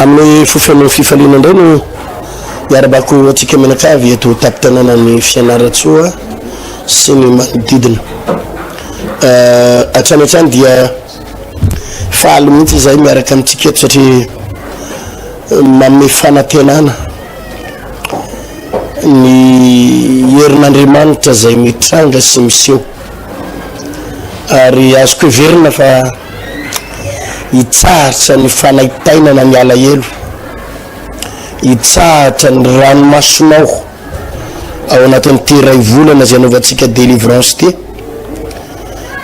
amin'ny fofen'ny fifaliana indray no iarabako atsika menakavy eto tapitanana ny fianaratsoa sy ny manodidina atrany atrany dia faly mihitsy zay miaraka amintsika eto satria manome fanantenana ny herin'Andriamanitra zay mitranga sy miseho ary azoko heverina fa hitsahatra ny fanaitainana ny alahelo, hitsahatra ny ranomasonao ao anatin'ity ray volana zay anaovantsika délivrance ty,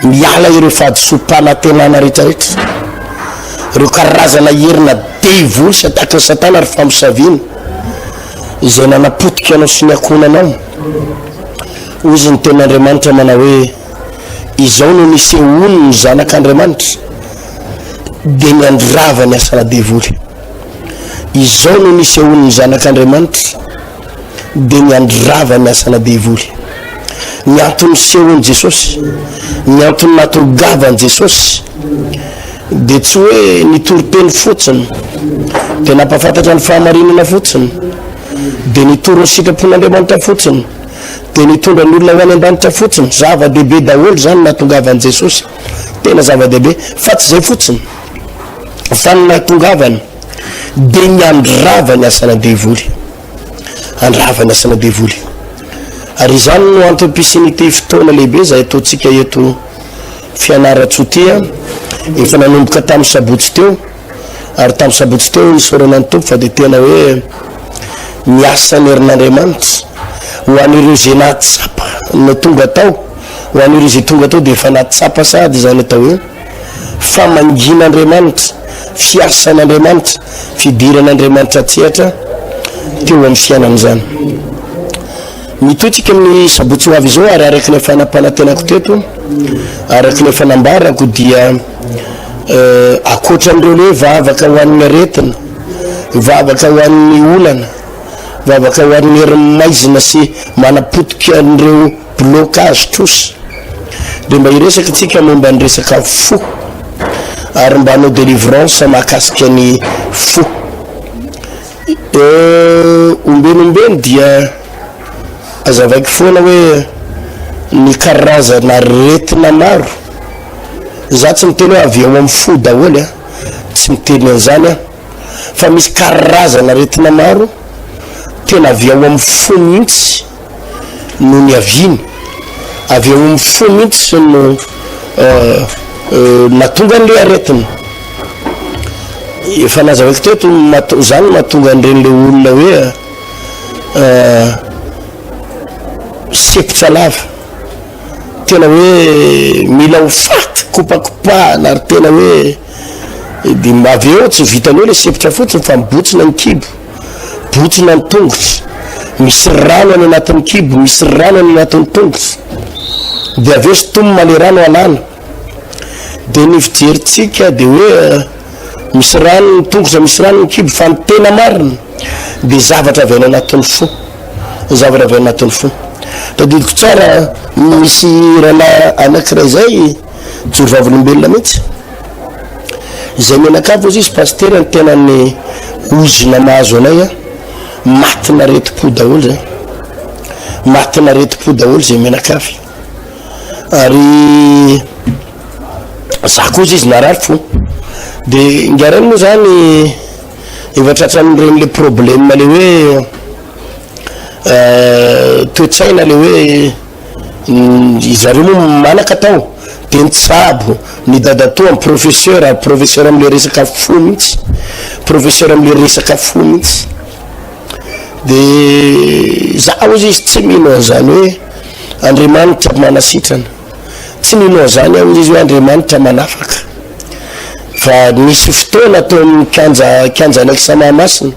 miala ireo fahadisom-panantenana rehetrarehetra, ireo karazana herina devoly sy ataka ny satana ary famosaviana izay nanapotika anao sy ny akonanao. Ozy ny ten'Andriamanitra mana hoe izao no nisehoany ny zanak'Andriamanitra dia niandrava ny asana devoly. Izao no nisehoany ny zanak'Andriamanitra dia niandrava ny asana devoly. Ny antony sehoany Jesosy, ny antony natongavany Jesosy dia tsy hoe nitorom-peny fotsiny dia nampafantatra ny fahamarinana fotsiny dia nitoro ny sitrapon'Andriamanitra fotsiny dia nitondra ny olona ho any an-danitra fotsiny. Zava-dehibe daholo zany natongavany Jesosy, tena zava-dehibe, fa tsy zay fotsiny fa ny natongavany dia niandrava ny asana devoly, andrava ny asana devoly. Ary izany no antom-pisin'ity fotoana lehibe zay ataontsika eto fianaratsotia efa nanomboka tamin'ny sabotsy teo, ary tamin'ny sabotsy teo nisorana ny tompo fa dia tena hoe miasa ny herin'Andriamanitra ho an'ireo zay nahatsapa ny tonga tao, ho an'ireo zay tonga tao dia efa nahatsapa sady zany atao hoe famangin'Andriamanitra, fiasan'Andriamanitra, fidiran'Andriamanitra atsehatra teo amin'ny fiainana zany. Mitotsika amin'ny sabotsy ho avy izao ary araky ny fanampanantenako teto, araky ny fanambarako dia akoatran'ireo hoe vavaka ho an'ny aretina, vavaka ho an'ny olana, vavaka ho an'ny herim-maizina sy manapotika an'ireo blocage trosa dia mba hiresaka tsika momba ny resaka fo ary mba hanao délivrance mahakasika ny fo. Ombenombeny dia azavaiko foana hoe ny karazana aretina maro, za tsy miteny hoe avy ao amin'ny fo daholy tsy miteny an'izany fa misy karazana aretina maro tena avy ao amin'ny fo mihitsy no ny aviny, avy ao amin'ny fo mihitsy no natonga an'le aretina. Efa nazavaiko teto zany mahatonga an'ireny le olona hoe sepitra lava, tena hoe mila ho faty kopakopahana ary tena hoe dia avy eo tsy vitany hoe le sepitra fotsiny fa mibotsina ny kibo, botsina ny tongotra, misy rano any anatin'ny kibo, misy rano any anatin'ny tongotra dia avy eo sotomina le rano alana dia ny fijeritsika dia hoe misy rano ny tongotra, misy rano ny kibo fa ny tena marina dia zavatra avy any anatin'ny fo, zavatra avy any anatin'ny fo. Tadidiko tsara misy rahalahy anankiray zay joro vavolombelona mihitsy zay menakavy izy pasteur ny tena ny ozona mahazo anay matina reti-po daholo zay, matina reti-po daholo zay menakavy ary za koa izy narary fo dia ingarany moa zany efa tratran'ireny le problème le hoe toetsaina le hoe zareo moa manaka tao dia nitsabo ny dadatoa amin'ny professeur, ary professeur am'le resaka fo mihitsy, professeur am'le resaka fo mihitsy dia za ozy izy tsy mino an'izany hoe Andriamanitra manasitrana, tsy mino an'izany aho izy hoe Andriamanitra manafaka, fa nisy fotoana atao amin'ny kanja anaiky Samahamasina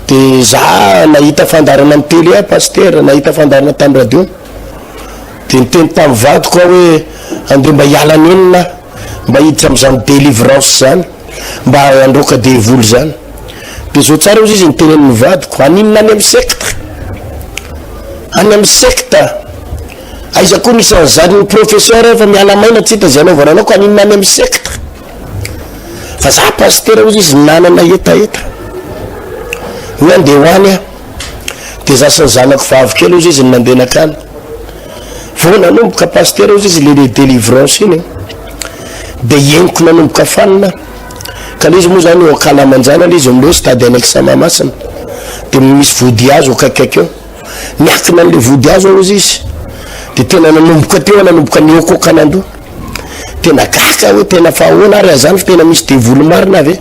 dia za nahita fandarana amin'ny télé pasteur, nahita fandarana tamin'ny radio dia niteny tamin'ny vadiko aho hoe andeha mba hiala nenina mba hiditra amin'izany délivrance zany, mba androaka devoly zany. Dia zao tsara ozy izy nitenen'ny vadiko, aninona any amin'ny secte, any amin'ny secte aiza koa nisy an'izany ny professeur efa miala maina tsy hita zay anaovana anao ko aninona any amin'ny secte fa za pastera ozy izy nanana etaeta io andeha hoany a de za sy ny zanako vavy kely ozy izy ny nandenakany vo nanomboka pastera ozy izy le délivrance iny de eniko nanomboka fanina ka le izy moa zany eo akalamanjana le izy amle stade anaiky samamasina de misy vody azo akaikaiky eo miakina an'le vody azo ozy izy de tena nanomboka teo nanomboka niokokanando tena gaka hoe tena fahoana ary azany fa tena misy devolo marina ave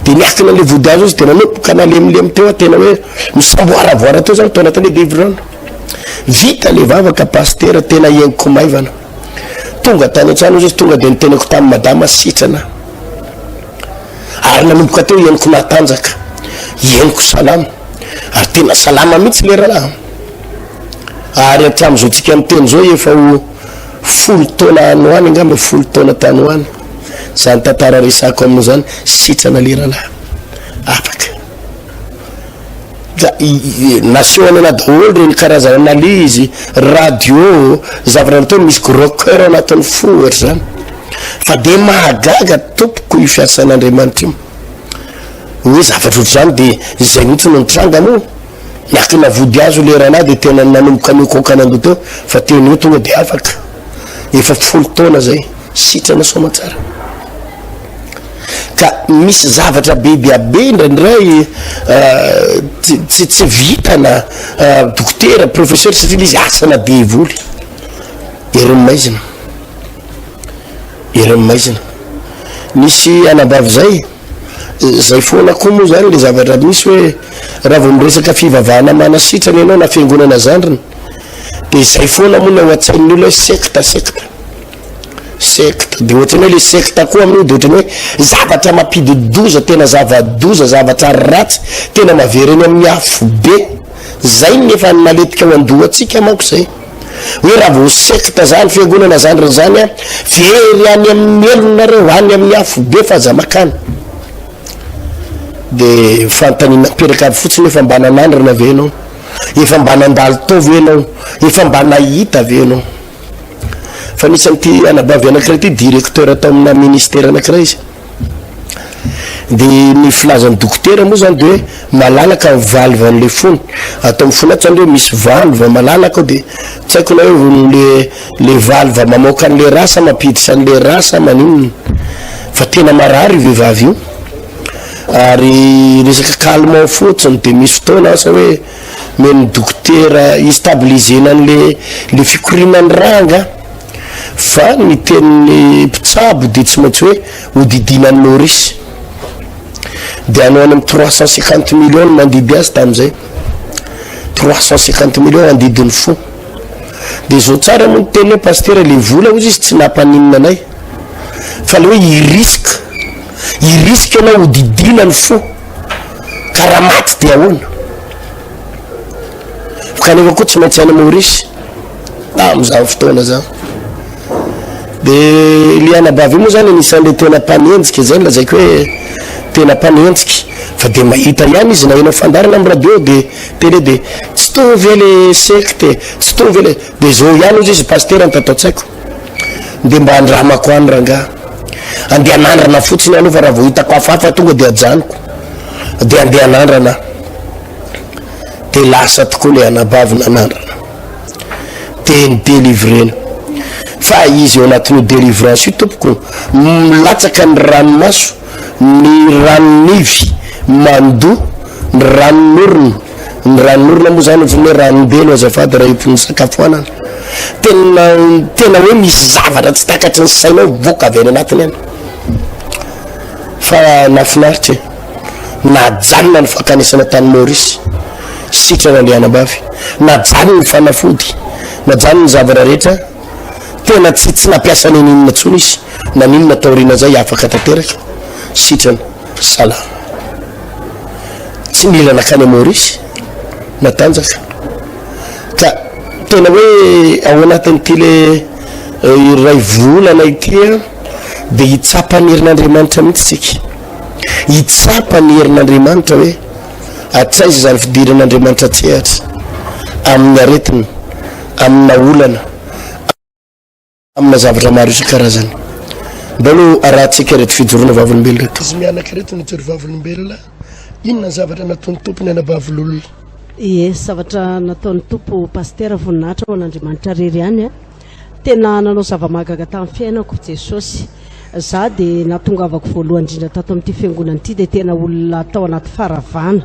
de niakina le vody azo izy tena nanomboka nalemilemy teo tena hoe misamboaravoara teo zany tao anatiny délivrance vita le vavaka pastera tena ieniko maivana tonga tany an-trano izy tonga de niteneko tamin'ny madama sitrana ary nanomboka teo ieniko natanjaka ieniko salama ary tena salama mihitsy le raha ary aty am'izao tsika miteny zao efa ho 10 taona anoany angamba 10 taona tanoany zany tantara resako aminao zany sitrana le raha afaka nation ana daholo reny karazana analizy radio zavatra natao misy rocker anatin'ny fo ohatra zany fa de mahagaga tompoko io fiasan'Andriamanitra io hoe zavatra ohatry zany de zay mihitsy no nitranga moa niakina vody azo le rana de tena nanomboka nikokanando teo fa teny hoe tonga de afaka efa 10 taona zay sitrana somatsara ka misy zavatra bebeabe indraindray tsy vitana dokotera professeur satria izy asana devoly erymaizina misy anabavy zay foana koa moa zany le zavatra misy hoe raha vao miresaka fivavahana manasitrany ianao na fiangonana zandriny de zay foana moa na ohatsain'ny olo hoe secte de ohatrany hoe le secte koa amin'io de ohatrany hoe zavatra mampididoza tena zavadoza zavatra ratsy tena mavereny amin'ny afo be zay nefa naletika ho andohatsika manko zay hoe raha vao secte zany fiangonana zandriny zany a very any amin'ny elonareo any amin'ny afo be fa zamakany de fantanina mipiraka aby fotsiny efa mba nanandrana ave anao efa mba nandalo tao ve anao efa mba nahita ave anao fa nisan'ity anabavy anakiray ty directeur atao amina ministère anakiray izy de ny filazan'ny dokotera moa zany de hoe malalaka valve an'le fony atao amin'ny fony atsany hoe misy valve malalaka de tsy haiko na hoe le valve mamoaka an'le rasa mampiditra an'le rasa maninona fa tena marary vehivavy io ary resaka calmant fotsiny de misy fotoana asa hoe meny dokotera istabilisena an'le fikorinan'ny ranga fa ny tenin'ny mpitsabo de tsy maintsy hoe hodidinan'ny norisy de anao any amin'ny 350 millions mandidy azy tam'izay 350 millions andidiny fo de zao tsara moa ny teny hoe pastera le vola ozy izy tsy nampaninina anay fa le hoe iriske anao hodidinany fo karaha maty de ahoana kanefa koa tsy maintsy any Maorisy am'izany fotoana zany de le anabavy moa zany anisan'le tena mpanenjika zay lazaiko hoe tena mpanenjiky fa de mahita ihany izy na enao fandarana amin'ny radio de télé de tsy tovy le secte tsy tovy le de zao ihany ozy izy pastera ny tataotsaiko de mba andramako any ranga andeha anandrana fotsiny anao fa raha vao hitako hafahafa tonga de ajanoko de andeha anandrana de lasa tokoa le anabavy nanandrana de ny délivrena fa izy eo anatin'io délivrance io tompoko milatsaka ny ranomaso ny ranonivy mando ny ranon'orona moa zany ohatrany hoe ranombelo azafady raha ipony sakafoanana tena hoe misy zavatra tsy takatry ny sainao voka avy any anatiny any fa nafinaritra najanona ny fakanisana tany Maorisy sitrana le anabavy najanona ny fanafody najanona ny zavatra rehetra tena tsy nampiasa ny ninona tsony izy na ninona taorina zay afaka tanteraka sitrana salama tsy mila nakany Maorisy natanjaka ka tena hoe ao anatin'ity le ray volana ity de hitsapa ny herin'Andriamanitra mihitsy tsika hitsapa ny herin'Andriamanitra hoe atsaiza zany fidiran'Andriamanitra tsehatra amin'ny aretina amina olana amina zavatra maro isan-karazany mbalo arahantsika reto fijorona vavolombelona reto izy mianaka reto nijery vavolombelona inona ny zavatra nataony tompony anabavololona zavatra nataon'ny tompo paster voninahitra ao an'Andriamanitra rery any tena nanao zavamagaga tamin'ny fiainako Jesosy za dia natongavako voalohany indrindra tato amin'ity fiangonana ity dia tena olona tao anaty faravana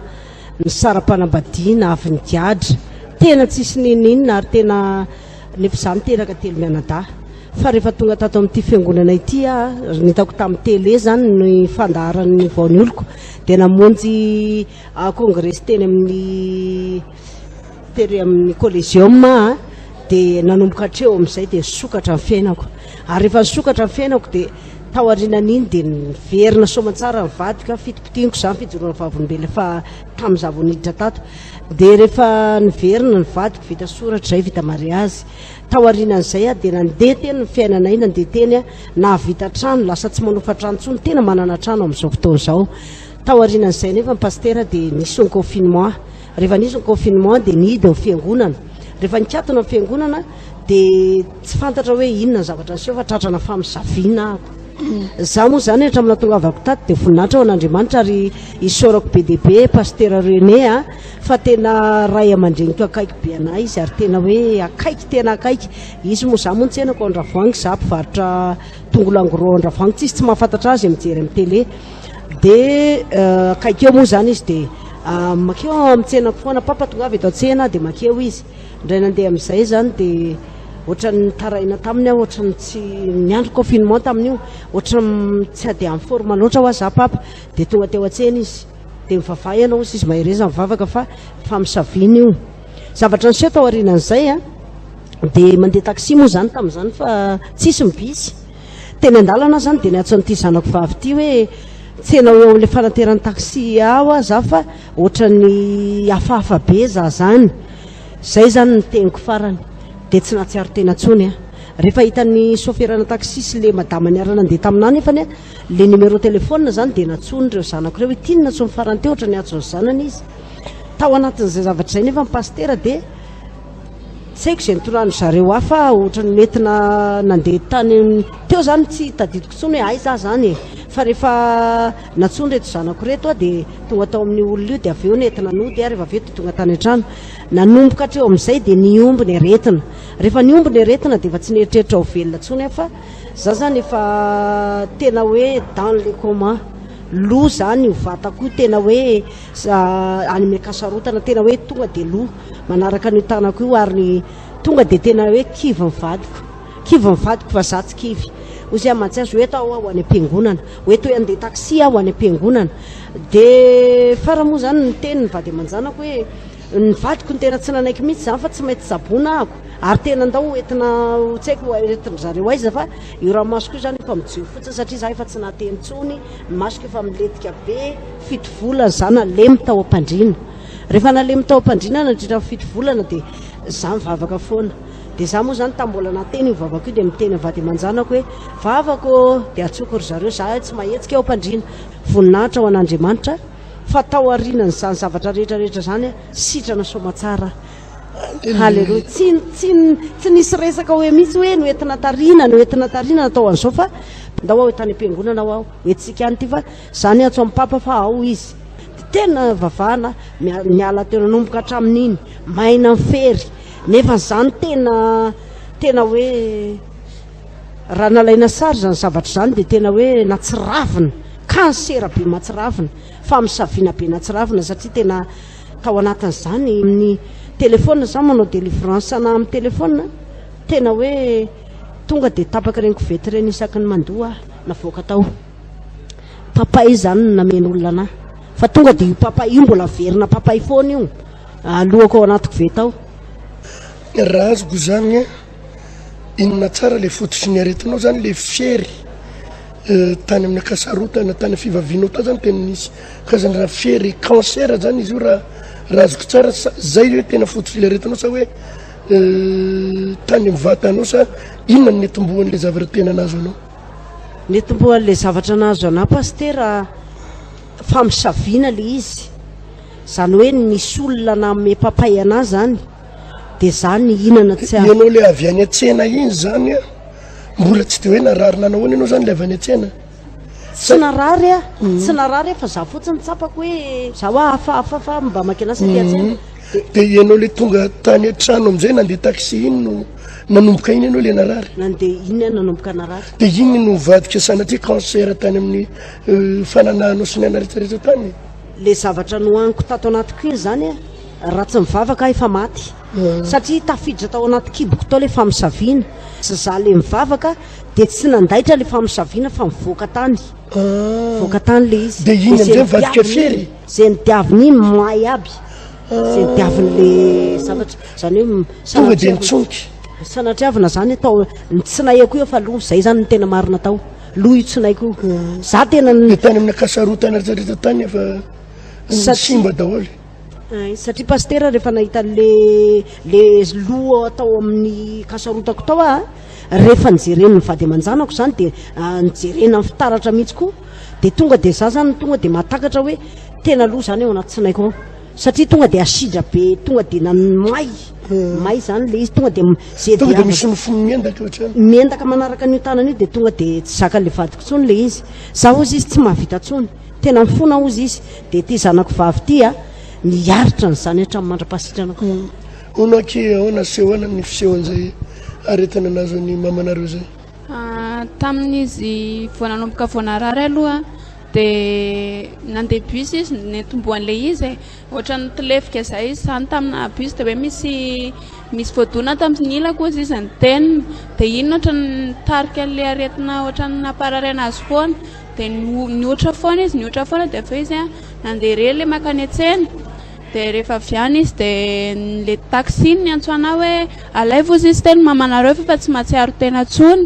ny saram-panambadiana avy ny giadra tena tsisy ninina ary tena nefa za miteraka telo mianadahy fa rehefa tonga tato amin'ity fiangonana ity nitako tamin'ny tele zany ny fandaharan'ny vaony oloko dia namonjy congrès teny amin'ny collégium dia nanomboka hatreo amin'izay dia sokatra ny fiainako ary rehefa nisokatra ny fiainako dia taorianan'iny dia niverina soamantsara ny vadika fitipitianiko zany fijoroana vavolombelona fa tamin'ny zavoniditra tato dia rehefa niverina ny vadiko vita soratra zay vita mariazy taorianan'izay dia nandeha teny ny fiainanay nandeha teny nahavita trano lasa tsy manofa trano tsony tena manana trano amin'izao fotoana izao taorianan'izay nefa ny paster dia nisy ny confinement rehefa nisy ny confinement dia nidy ny fiangonana rehefa nikatona ny fiangonana dia tsy fantatra hoe inona ny zavatra niseho fa tratrana famisaviana ako za moa zany hatramin'ny tongavako tato dia voninahitra ao an'Andriamanitra ary isaorako be dia be paster René fa tena ray aman-dreniko akaiky be anahy izy ary tena hoe akaiky tena akaiky izy moa za moa nitsenako ao Andravoahangy za mpivarotra tongolo angoro ao Andravoahangy tsisy tsy mahafantatra azy mijery amin'ny tele dia akaiky eo moa zany izy dia makeo mitsenako foana papa tonga avy eto an-tsena dia makeo izy indray nandeha amin'izay zany dia ohatran'ny taraina taminy aho ohatran'ny tsy niandro confinement tamin'io ohatran'ny tsy ady amin'ny forme loatra ho za papa dia tonga teo an-tsena izy dia mivavay ianao izy mahereza mivavaka fa famisaviana io zavatra niseho tao aorianan'izay dia mandeha taxi moa zany tamin'izany fa tsisy mibisy teny an-dalana zany dia niatson'ity zanako vavy ity hoe tsena eo amin'ilay fanateran'ny taxi aho za fa ohatran'ny hafahafa be za zany zay zany nyteniko farany dia tsy nahatsiaro tena tsony rehefa hitan'ny soferana taxi sy le madama niarana andeha taminany nefany le numéro telefona zany dia natsony ireo zanako ireo hoe tinona tsony farany teo ohatran'ny atsony zanany izy tao anatin'izay zavatra zay nefa ny paster dia tsy haiko izay nitorano zareo hafa ohatran'ny metina nandeha tany teo zany tsy tadidiko tsony hoe ay za zany fa rehefa natsony reto zanako reto dia tonga tao amin'ny olona io dia avy eo nentina nody rehefa avy eo dia tonga tany an-trano nanomboka hatreo amin'izay dia niomby ny aretina rehefa niomby ny aretina dia efa tsy nieritreritra ho velona tsony fa za zany efa tena hoe dans le coma lo zany vatako tena hoe any mikasarotana tena hoe tonga dia lo manaraka ny tanako io ary tonga dia tena hoe kivy mivadiko fa za tsy kivy ozy amantsy azy hoe tao aho any am-piangonana hoeto hoe andeha taxi aho any am-piangonana dia fara moa zany ny teny ny vady aman-janako hoe ny vadiko ny tena tsy nanaiky mihitsy zany fa tsy maintsy zabona ako ary tena andao entina tsy haiko entin zareo aiza fa io raha masoko io zany efa mijio fotsiny satria za efa tsy nahateny tsony ny masoko efa miletika be fito volana za nalemy tao am-pandriana rehefa nalemy tao am-pandriana nandritra fito volana dia za mivavaka foana dia za moa zany tambola nateny io vavako io dia miteny vady aman-janako hoe vavako dia atsoko ry zareo za tsy mahetsika ao am-pandriana voninahitra ao an'Andriamanitra fa tao arinany zany zavatra rehetrarehetra zany sitrana somatsara halleloia tsy nisy resaka hoe mihitsy hoe noentina tarina natao an'izao fa ndao aho tany am-piangonana aho hoentsika any ty fa zany atso amin'ny papa fa ao izy tena vavana miala tena nanomboka hatramin'iny maina mifery nefa zany tena hoe raha nalaina sary zany zavatra zany dia tena hoe natsiravina kansera be matsiravina fa misaviana be natsiravina satria tena tao anatin'izany amin'ny telefona zany manao délivrance na amin'ny telefona tena hoe tonga dia tapaka reny kovety reny isaky ny mandoa navoaka tao papay zany namena olona anahy fa tonga dia io papay io mbola verina papay foana io alohako ao anaty kovety ao raha azoko zany inona tsara le fototry ny aretinao zany le fiery tany amin'ny akasarotana tany fivavianao tao zany tena nisy kazany raha fiery cancer zany izy io raha azoko tsara zay hoe tena fototry le aretinao sa hoe tany mivatanao sa inona ny netombohan'le zavatra tena nazo anao netombohan'le zavatra nazo anao paster famisaviana le izy zany hoe nisy olona name papay anazy zany dia zany inana tsy ianao le avy any an-tsena iny zany mbola tsy de hoe narary nanao hoany ianao zany le avy any an-tsena tsy narary a tsy narary fa za fotsiny tsapako hoe za hoa afafa mba makinasy tiatsena de ianao le tonga tany an-trano am'izay nandeha taxi iny no nanomboka iny ianao le narary nandeha iny a nanomboka narary de igny no vadika sanatria cancer tany amin'ny fananahanao sy ny anarehetrarehetra tany le zavatra nohaniko tato anatiko iny zany a raha tsy mivavaka efa maty satria tafiditra tao anaty kiboko tao le famisaviana sy za le mivavaka de tsy nandaitra le famisaviana fa mivoaka tany voaka tany le izy de iny am'izay vadika fery zay nitiaviny iny may aby zay nitiavin'le zavatra zany hoe tonga de nitsoniky sanatriavana zany atao tsy naiko io fa loha zay zany ny tena marina tao loha io tsy naiko za tena de tany amin'ny akasarotana rehetrarehetra tany efa simba daholy satria pastera rehefa nahita le loha atao amin'ny kasarotako tao a rehefa nijereny mivady aman-janako zany de nijerena amin'ny fitaratra mihitsy koa de tonga de za zany tonga de mahatakatra hoe tena loha zany eo anaty tsy naiko ao satria tonga de asidra be tonga de may zany le izy tonga de tonga de misy nofony miendaka ohatrany miendaka manaraka an'io tanana io de tonga de tsy zaka le vadiko tsony le izy za ozy izy tsy mahavita tsony tena mifona ozy izy de ty zanako vavy ty a niaritra nyzany hatramin'ny mandra-pasitranako onaky ahoana sehoana ny fisehoan'izay aretina anazy ny mamanareo zay tamin'izy voananomboka voanarary aloha de nandeha bus izy netomboan'le izy ohatrany tilefika zay izy zany tamina bus de hoe misy voadona tamin'ny ilako izy izy nytenina de iny ohatrany tarika an'le aretina ohatrany napararena azy foana de niotra foana izy niotra foana de fa izy a nandeha re le makany an-tsena de rehefa avy any izy de le taxi ny antsoana hoe alaivo izy izy teny mamanareo fa tsy mahatsiaro tena tsony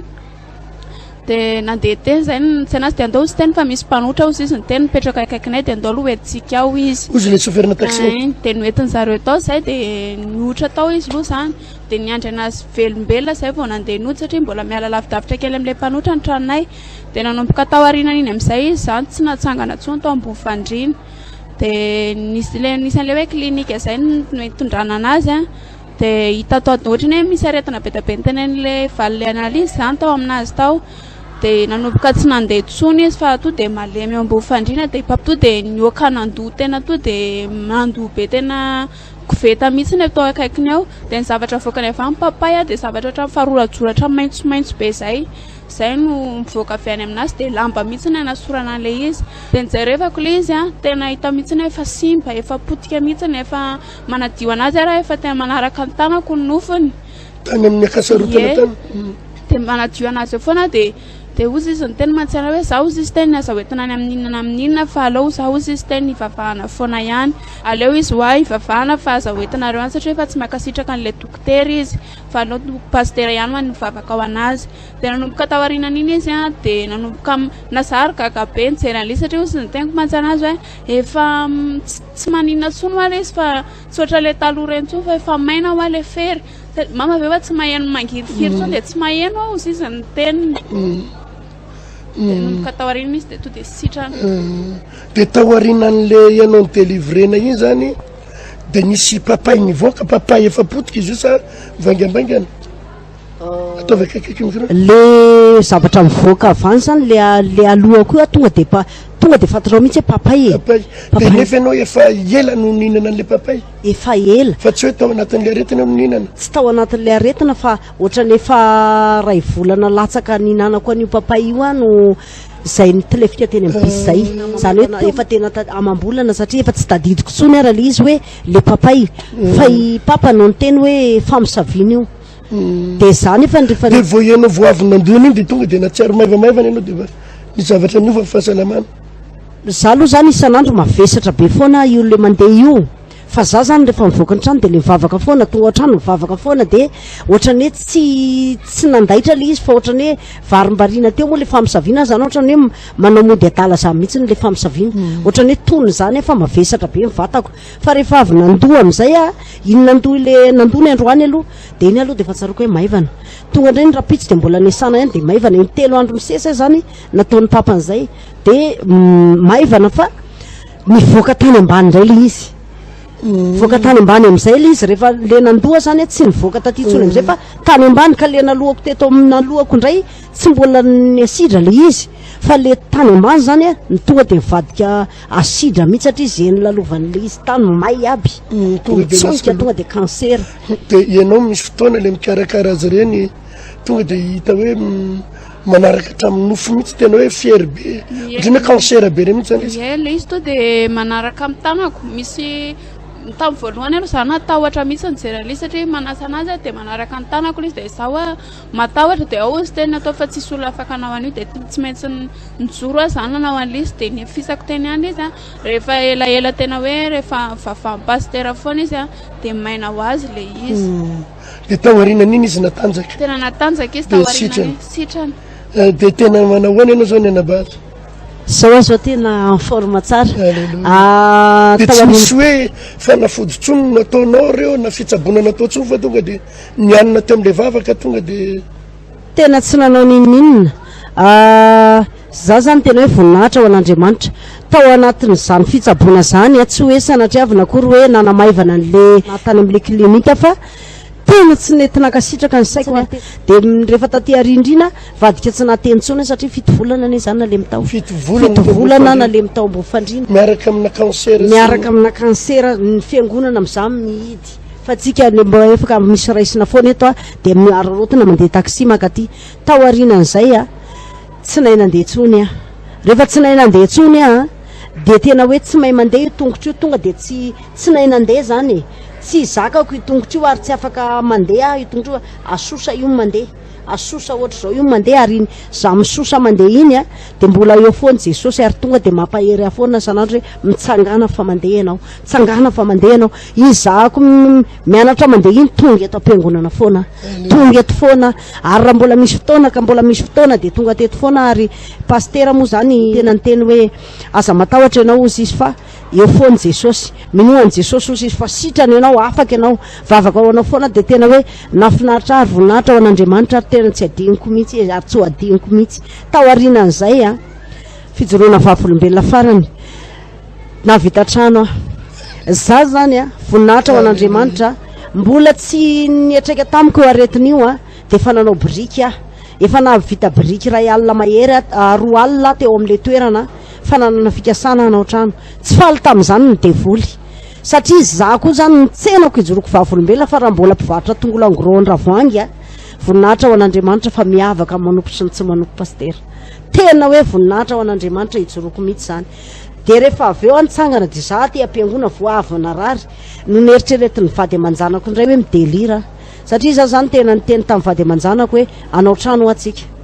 de nandeha teny zay tsy anazy de andao izy teny fa misy mpanotra ozy izy ny teny mipetraka akaikinay de andao aloha hoentsika ao izy ozy le chauffeurna taxi de noentiny zareo tao zay de niotra tao izy loha zany de niandry anazy velombelona zay vao nandeha nody satria mbola miala lavidavitra kely amin'ilay mpanotra ny tranonay de nanomboka tao arinana iny amin'izay izy zany tsy natsangana tsony tao ambony fandrina de nisan'le hoe klinika zay noitondrana anazy a de hita tao ohatrany hoe misy aretina be da be ny tenen'le valy analizy zany tao aminazy tao de nanomboka tsy nandeha tsony izy fa to de malemy eo ambony fandrina de papito de nioka nandoha tena to de mandoha be tena koveta mihitsy ny atao akaikiny ao de ny zavatra voakany avy amin'ny papay a de zavatra ohatran'ny farorajoratra maitsomaitso be zay no mivoaka avy any aminazy de lamba mihitsy ny anasorana an'le izy de nijerevako le izy a tena hita mihitsy ny efa simba efa potika mihitsy ny efa manadio anazy raha efa tena manaraka ny tanako ny nofony tany amin'ny akasarotana tany de manadio anazy eo foana de ozy izy ny teny mantsiana hoe za ozy izy teny azahoentina any amin'inona amin'inona fa aleo za ozy izy teny ivavahana foana ihany aleo izy hoa ivavahana fa azahoentinareo any satria efa tsy makasitraka an'le dokotera izy fa aleo pastera ihany ma nivavaka ao anazy de nanomboka tao arinana iny izy a de nanomboka nazary gaga be nijery an'le satria ozy ny teniko mantsiana azy hoe efa tsy maninona tsony hoa le izy fa tsy ohatra le taloha reny tsony fa efa maina hoa le fery mama ve hoa tsy maheno mangiryfiry tsony de tsy maheno ao ozy izy ny teniny nanomboka tao arinana izy de to de sitrana de tao arinan'le ianao ny délivrena iny zany de nisy papay mivoaka papay efa potika izy io sa vangambaingana ataovy akaikaiky micro le zavatra mivoaka avany zany le aloha koa tonga de fatarao mihitsy hoe papay papay de nefa ianao efa ela no nihinana an'le papay efa ela fa tsy hoe tao anatin'le aretina no nihinana tsy tao anatin'le aretina fa ohatrany efa ray volana latsaka nihinanako an'io papay io a no zay nitilefika teny amin'ny bisy zay zany hoe efa tena amam-bolana satria efa tsy tadidiko tsony ara le izy hoe le papay fa i papa no ny teny hoe famisaviana io de zany efa nrefa de vo ianao vo avy nandona iny de tonga de natsiaro maivamaivana ianao de ny zavatra niova fahasalamana za aloha zany isan'andro mavesatra be foana io le mandeha io fa za zany rehefa mivoaka ny trano de le mivavaka foana tonga an-trano mivavaka foana de ohatrany hoe tsy nandaitra le izy fa ohatrany hoe varimbarina teo moa le famisaviana zany ohatrany hoe manao mody adala za mihitsy le famisaviana ohatrany hoe tony zany efa mavesatra be mivatako fa rehefa avy nandoha am'izay a iny nandoha ny androany aloha de iny aloha de efa tsaroko hoe maivana tonga ndray ny rapitsy de mbola nesana ihany de maivana iny 3 andro misesa zany nataon'ny papan'izay de maivana fa mivoaka tany ambany indray le izy voaka tany ambany am'izay le izy rehefa le nandoha zany tsy nivoaka taty tsony am'izay fa tany ambany ka le nalohako teto nalohako indray tsy mbola ny asidra le izy fa le tany ambany zany a ny tonga de mivadika asidra mihitsy satria zay nylalovan'le izy tany may aby mitsonika tonga de cancer de ianao misy fotoana le mikarakara azy reny tonga de hita hoe manaraka hatramin'ny nofo mihitsy tena hoe fier be ohatrany hoe cancer be re mihitsy zany izy le izy to de manaraka amin'ny tanako misy tamin'ny voalohany aloha za natahotra mihitsy nijery le izy satria manasa anazy de manaraka ny tanako le izy de za hoe matahotra de ao izy teny atao fa tsisy olona afaka anao an'io de tsy maintsy nijoro aho zany nanao an'le izy de nefisako teny any izy a rehefa elaela tena hoe rehefa vavaham-pasitera foana izy a de maina ho azy le izy de taorinan' iny izy natanjaka tena natanjaka izy taorinan sitrany de tena manahoana ianao zao ny anabazy zao azo tena forme tsara de tsy misy hoe fanafoditsony nataonao reo na fitsabona natao tsony fa tonga de nianina teo am'le vavaka tonga de tena tsy nanao nininina za zany tena hoe voninahitra ho an'Andriamanitra tao anatin' zany fitsabona zany a tsy hoe sanatriavina akory hoe nanamaivana an'le natany am'le klinika fa tena tsy nety nakasitraka ny saiko de rehefa taty arindrina vadika tsy natentsona satria fito volana ane zany nale mitao fito volana nale mitao mbo fandrina miaraka amina cancer miaraka amina cancer ny fiangonana am'izany mihidy fa tsika mba efaka misy raisina foana eto a de miararotona mandeha taxi makaty tao arinan'izay a tsy nahy nandeha tsony a rehefa tsy nahy nandeha tsony a de tena hoe tsy mahay mandeha io tongotra io tonga de tsy nahy nandeha zany tsy zakako io tongotra io ary tsy afaka mandeha io tongotra io asosa io mandeha asosa ohatra zao io mandeha ary za misosa mandeha iny a de mbola eo foana Jesosy ary tonga de mampahery afoana sanandro hoe mitsangana fa mandeha ianao tsangana fa mandeha ianao izahako mianatra mandeha iny tonga eto am-piangonana foana tonga eto foana ary raha mbola misy fotoana ka mbola misy fotoana de tonga teto foana ary pastera moa zany tena ny teny hoe aza matahotra ianao ozy izy fa eo foany Jesosy minoany Jesosy ozy izy fa sitrany ianao afaka ianao vavaka ao anao foana de tena hoe nafinaritra ary voninahitra ao an'Andriamanitra ary tena tsy adiniko mihitsy ary tsy adiniko mihitsy tao arinan'izay a fijoroana vavolombelona farany navita trano a za zany a voninahitra ao an'Andriamanitra mbola tsy nietraika tamiko eo aretin'io a de efa nanao biriky a efa navita biriky ray alina mahery roa alina teo am'le toerana fa nanana fikasana anao trano tsy faly tam'izany ny devoly satria za koa zany nitsenako ijoroko vavolombelona fa raha mbola mpivarotra tongolo angros ndravoangy a voninahitra ao an'Andriamanitra fa miavaka manompo sy ny tsy manompo pastera tena hoe voninahitra ao an'Andriamanitra ijoroko mihitsy zany de rehefa avy eo antsangana de za ty ampiangona voavana rary no neritreretiny vady aman-janako indray hoe midelira satria za zany tena nyteny tamin'ny vady aman-janako hoe anao trano atsika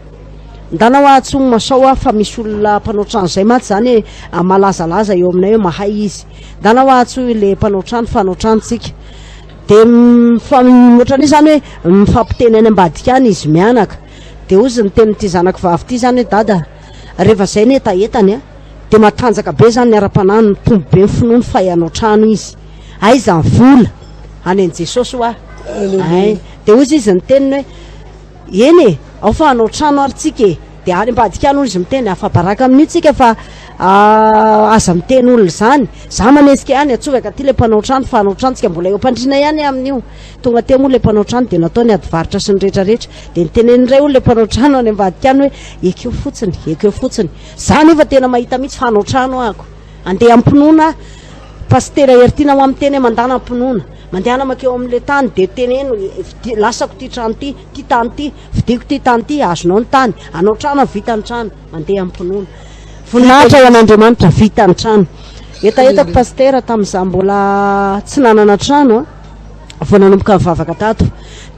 ndanao atsony masao a fa misy olona mpanao trano zay maty zany hoe malazalaza eo aminay hoe mahay izy ndanao atso le mpanao trano fa anao tranotsika de ohatran'io zany hoe mifampiteny any ambadika any izy mianaka de ozy ny tenyty zanako vavy ty zany hoe dada rehefa zay ny etaetany a de matanjaka be zany ny ara-panany tombo be ny finoany fa ianao trano izy aiza ny vola any an' Jesosy hoa ay de ozy izy ny teniny hoe eny e ao fa anao trano ary tsika e de any ambadika any olo izy miteny afabaraka amin'io tsika fa aza miteny olona zany za manesika any atsovaka ty le mpanao trano fa anao trano tsika mbola eo mpandrina ihany amin'io tonga te moa le mpanao trano de natao ny adivaritra sy ny rehetrarehetra de nitenen'iray olo le mpanao trano any ambadika any hoe ekeo fotsiny za nefa tena mahita mihitsy fa anao trano ahako andeha ampinoana pastera hertina ho amin'ny teny mandana ampinoana mandehana makeo am'le tany de teneno lasako ty trano ty tany ty vidiko ty tany ty azonao ny tany anao trano vita ny trano mandeha ampinoana voninahitra ao an'Andriamanitra vita ny trano etaetako pastera tamin'za mbola tsy nanana trano a vao nanomboka mivavaka tato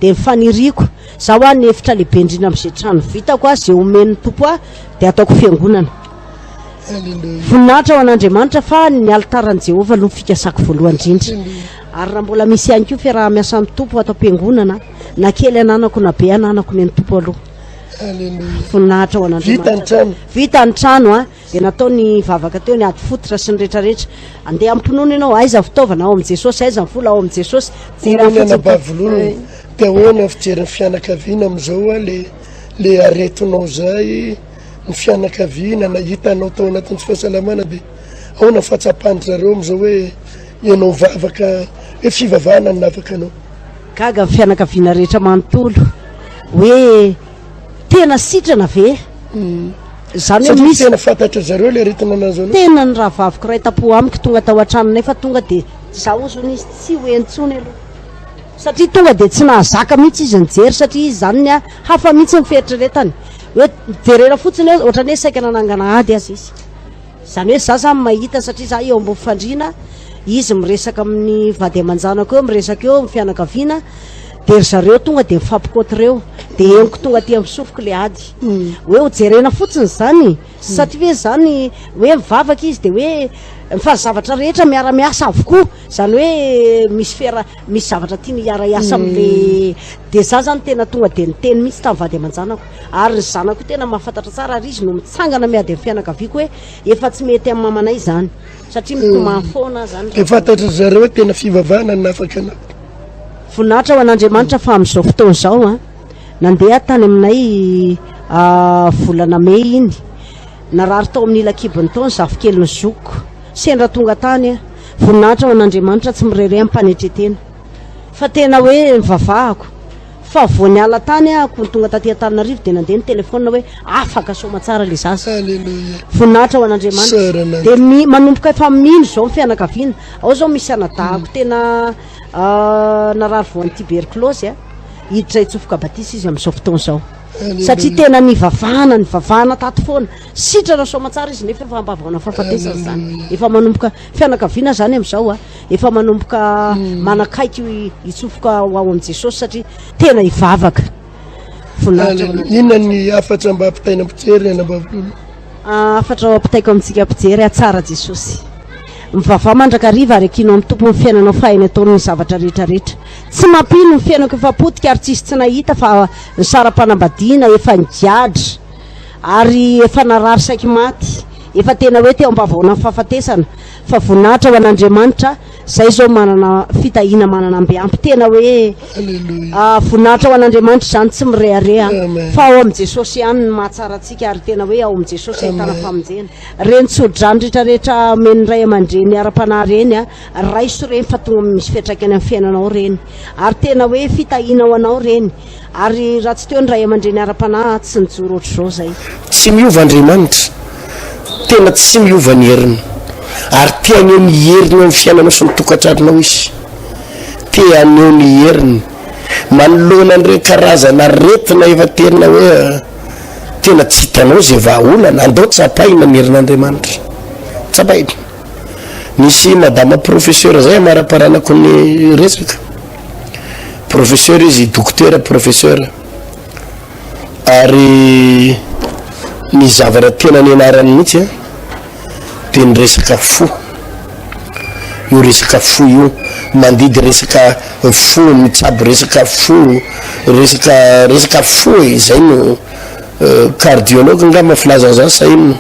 de faniriko zaho a ny efitra lehibe indrina am'izay trano vitako a zay omen'ny tompo a de ataoko fiangonana voninahitra ao an'Andriamanitra fa ny altaran'i Jehova aloha fikasako voalohany indrindra ary raha mbola misy ihany koa fiaraha-miasa amin'ny tompo atao ampiangonana na kely ananako na be ananako ny tompo aloha voninahitra ao an'Andriamanitra vita ny trano a de natao ny vavaka teo ny ady fototra sy ny rehetrarehetra andeha ampinoana ianao aiza fitaovana ao am' Jesosy aiza ny vola ao am' Jesosy jenabavololo de ahoana fijery ny fianakaviana am'izao a le aretinao zay ny fianakaviana na hitanao tao anatin'ny tsy fahasalamana de ahoana fahatsapany zareo am'izao hoe ianao vavaka hoe fivavahana ny navaka anao gaga ny fianakaviana rehetra manontolo hoe tena sitrana ve zany hoe misy tena fantatra zareo le retina anazy anao tena ny raha vaviko ray tapo amiko tonga tao an-tranonay fa tonga de zaho ozony izy tsy hoentsony aloha satria tonga de tsy nahazaka mihitsy izy nijery satria izy zany ny hafa mihitsy ny feritreretany hoe mijerena fotsiny hoe ohatrany hoe saika nanangana ady azy izy zany hoe za zany mahita satria za eo ambony fandriana izy miresaka amin'ny vady aman-janako eo miresaka eo amin'ny fianakaviana de ry zareo tonga de mifampikoty reo de eniko tonga ty misofoko le ady hoe hojerena fotsiny zany satria hoe zany hoe mivavaka izy de hoe mifazavatra rehetra miara-miasa avokoa zany hoe misy zavatra tiany hiara-iasa am'le de za zany tena tonga de niteny mihitsy tamin'ny vady aman-janako ary ny zanako tena mahafantatra tsara ary izy no mitsangana miady amin'ny fianakaviako hoe efa tsy mety amin'ny mamanay zany satria mitomafona zany de fantatra zareo hoe tena fivavahana ny nafaka anao voninahitra ho an'andriamanitra fa amin'izao fotoana izao a nandeha tany aminay volana May iny narary tao amin'ny ilakibony taony zafikely ny zoko sendra tonga tany a voninahitra ho an'andriamanitra tsy mirery amin'ny mpanetretena fa tena hoe mivavahako fa voany ala tany ako tonga taty Antananarivo de nandeha ny telefona hoe afaka soma tsara le zaza alleluia voninahitra ho an'andriamanitra de manomboka efa mino zao ny fianakaviana ao zao misy anadahako tena narary voan'ny tuberculose a hiditra itsofoka batisa izy amin'izao fotoana zao satria tena nivavahana tato foana sitrana soma tsara izy nefa efa ambavana fahafatesana zany efa manomboka fianakaviana zany amin'izao a efa manomboka manakaiky hitsofoka ao am' Jesosy satria tena hivavaka inona ny afatra mba ampitaina ampijery ana mbavololo afatra ampitaiko amintsika ampijery atsara Jesosy mivavah mandrakariva ary akino amin'ny tompo ny fiainanao fahainy ataony ny zavatra rehetrarehetra tsy mampino ny fiainako efa potika ary tsisy tsy nahita fa ny saram-panambadiana efa nigiadra ary efa narary saiky maty efa tena hoe teo ambavona ny fahafatesana fa voninahitra ho an'andriamanitra zay zao manana fitahina manana ambiampy tena hoe voninahitra ho an'andriamanitra zany tsy mirearea fa ao am' Jesosy ihany ny mahatsara antsika ary tena hoe ao am' Jesosy ahitana famonjena reny tsodrany rehetrarehetra meny ray aman-dreny ara-panahy reny a raiso reny fa tonga misy fiatraikany amin'ny fiainanao reny ary tena hoe fitahina ho anao reny ary raha tsy teo ny ray aman-dreny ara-panahy tsy nijoro ohatr'izao zay tsy miova Andriamanitra tena tsy miova ny heriny ary teaneo ny heriny amin'ny fiainanao sy ny tokantranonao izy teaneo ny heriny manoloana an'ireo karazana retina efa terina hoe tena tsy hitanao zay vahaolana andao tsapaina ny herin'Andriamanitra tsapaina nisy madama professeur zay amara-paranako ny resaka professeur izy docteur professeur ary ny zavatra tena ny anarany mihitsy de ny resaka fo io resaka fo io mandidy resaka fo mitsabo resaka fo resaka fo zay no cardiologue nga mafilaza zany sa ino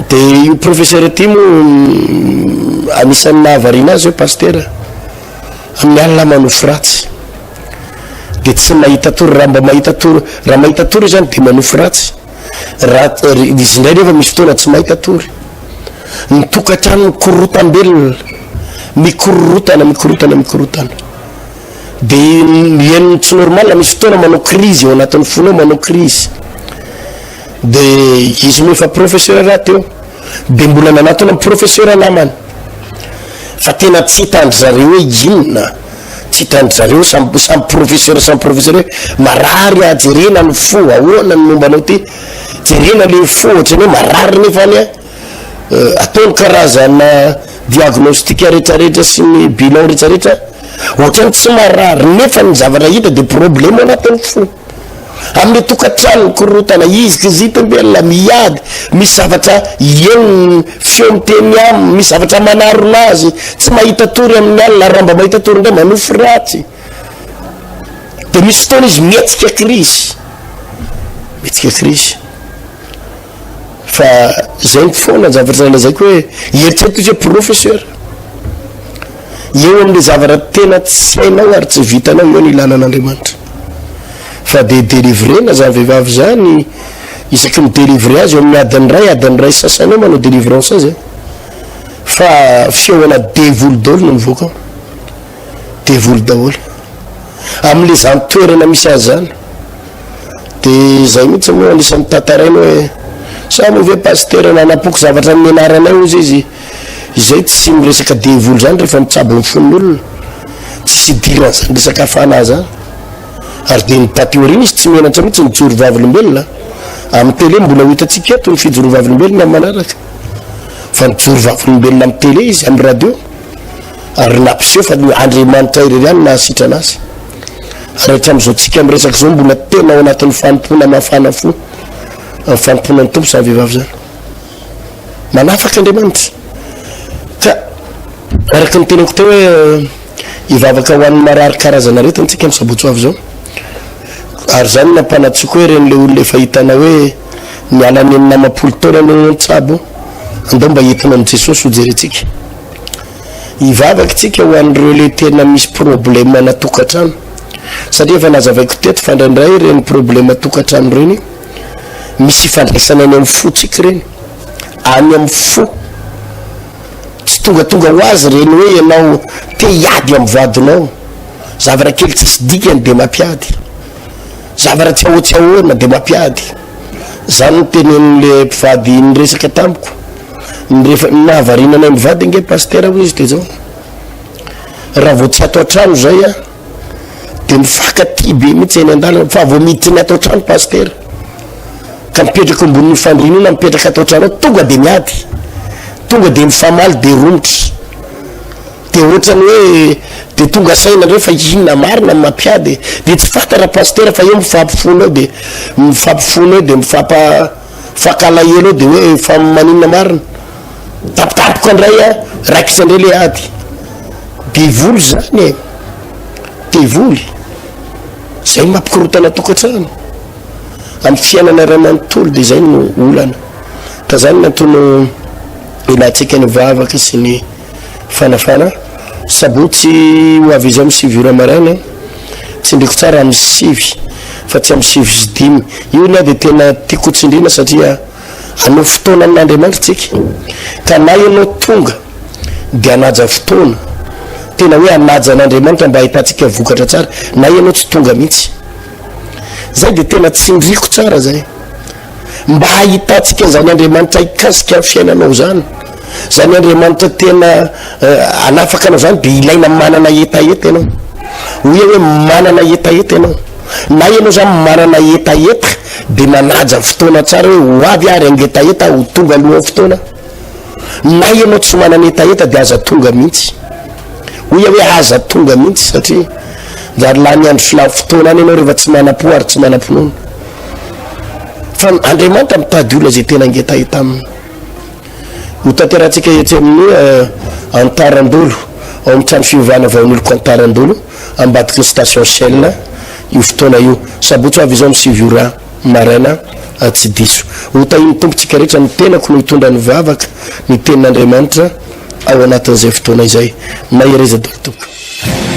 de io professeur ty mo anisan'ny nahavarina azy hoe pasteur amin'ny alina manofo ratsy de tsy mahita tory raha mba mahita tory raha mahita tory zany de manofo ratsy izy ndray rehefa misy fotoana tsy mahita tory ny tokantrano mikorotam-belona mikorotana de ieniny tsy normal misy fotoana manao crise ao anatin'ny fonao manao crise de izy moefa professeur raha teo de mbola nanatona amin'ny professeur namany fa tena tsy hitandry zareo hoe inona tsy hitandry zareo samy professeur hoe marary ajerena ny fo ahoana ny mombanao ty jerena le fo ohatrany hoe marary nefany ataony karazana diagnostika rehetrarehetra sy ny bilan rehetrarehetra ohatrany tsy marary nefa ny zavatra hita de problème anatin'ny fo amin'ny tokantrano korotana izikizitambelona miady misy zavatra eny feo miteny am misy zavatra manarona azy tsy mahita tory amin'ny alina raha mba mahita tory ndray manofo ratsy de misy fotoana izy mihetsika crise fa zay ny foana zavatra lazaiko hoe eritreto izy hoe professeur eo amin'le zavatra tena tsy hainao ary tsy vitanao eo ny ilanan'Andriamanitra fa de délivrena zany vehivavy zany isaky midélivre azy eo amin'ny adiny ray sasany eo manao délivrance azy fa fiona devolo daholo no mivoaka devolo daholo am'le zany toerana misy azy zany de zay mihitsy moa anisan'ny tantaraina hoe sa move pasteur nanapoko zavatra amin'ny anaranay ozy izy izay tsy miresaka devolo zany rehefa mitsabo ny fon'olona tsisy idirana zany resaka hafana zany ary de ny pateoriny izy tsy menatra mihitsy mijoro vavolombelona amin'ny télé mbola ho hitantsika eto ny fijoro vavolombelona amin'ny manaraka fa mijoro vavolombelona amin'ny télé izy amin'ny radio ary nampiseho fa Andriamanitra irery ihany nahasitra anazy ary hatramin'izao tsika miresaka zao mbola tena ao anatin'ny fanompona mafana fo amin'ny fanompona ny tompo samy vehivavy zany manafaka Andriamanitra ka araka ny tenako teo hoe hivavaka ho an'ny marary karazana rehetra antsika amin'ny sabotsy avy zao ary zany nampanatsiko hoe reny le olona efa hitana hoe miala ny amin'ny namapolo taona no tsabo andao mba entina amin'ny Jesosy ho jerentsika hivavaka tsika ho an'ireo le tena misy problème natokatrano satria efa nazavaiko teto fandraindray reny problème tokatrano reny misy ifandraisana any amin'ny fotsika reny any amin'ny fo tsy tongatonga ho azy reny hoe ianao te hiady amin'ny vadinao zavatra kely tsisy dikany de mampiady zavatra tsy ahotsy ahoana de mampiady zany no tenen'le mpivady nyresaka tamiko nyrehefa nahavarinanay mivady nge pasteur ho izy de zao raha vao tsy atao trano zay a de mifakaty be mihitsy eny andalana fa vao miditsy atao trano pasteur ka mipetraka ambony fandrinina mipetraka atao trano tonga de miady tonga de mifamaly de romotra de ohatrany hoe de tonga saina ndreo fa inona marina mampiady de tsy fatara pasteur fa eo mifampifono eo de mifampifono eo de mifakalaelo de hoe fa maninona marina tapitapiko andray a raikitsy andray le ady devoly zany devoly zay mampikorotana tokatrano amin'ny fiainana ray manontolo de zay no olana ka zany nantono ilatsika ny vavaka sy ny fanafana sabotsy ho avy izy amin'ny 6 ora maraina tsy ndreko tsara amin'ny 6 fa tsy amin'ny 7 sy 5 io na de tena tiako tsindrina satria anao fotoana amin'Andriamanitra tsika ka na ianao tonga de anaja fotoana tena hoe anaja an'Andriamanitra mba ahitantsika vokatra tsara na ianao tsy tonga mihitsy zay de tena tsindriko tsara zay mba ahitantsika zany Andriamanitra hikasika fiainanao zany zany Andriamanitra tena anafaka anao zany de ilaina manana etaeta ianao hoia hoe manana etaeta ianao na ianao zany manana etaeta de manaja fotoana tsara hoe ho avy ary angetaeta ho tonga alohan'ny fotoana na ianao tsy manana etaeta de aza tonga mihitsy hoia hoe aza tonga mihitsy satria zary la ny andro filany fotoana any ianao rehefa tsy manam-po ary tsy manam-ponoana fa Andriamanitra mitady olona zay tena angetaeta aminy ho tanterahantsika etsy amin'ny antarandolo ao amin'ny trano fivavahana vaon'oloko antarandolo ambadiky ny station Shell io fotoana io sabotsy avy izao amin'ny 6 ora maraina tsy diso ho tahiny tompotsika rehetra ny tenako no hitondra ny vavaka ny tenin'Andriamanitra ao anatin'izay fotoana izay mahireza dolo tompo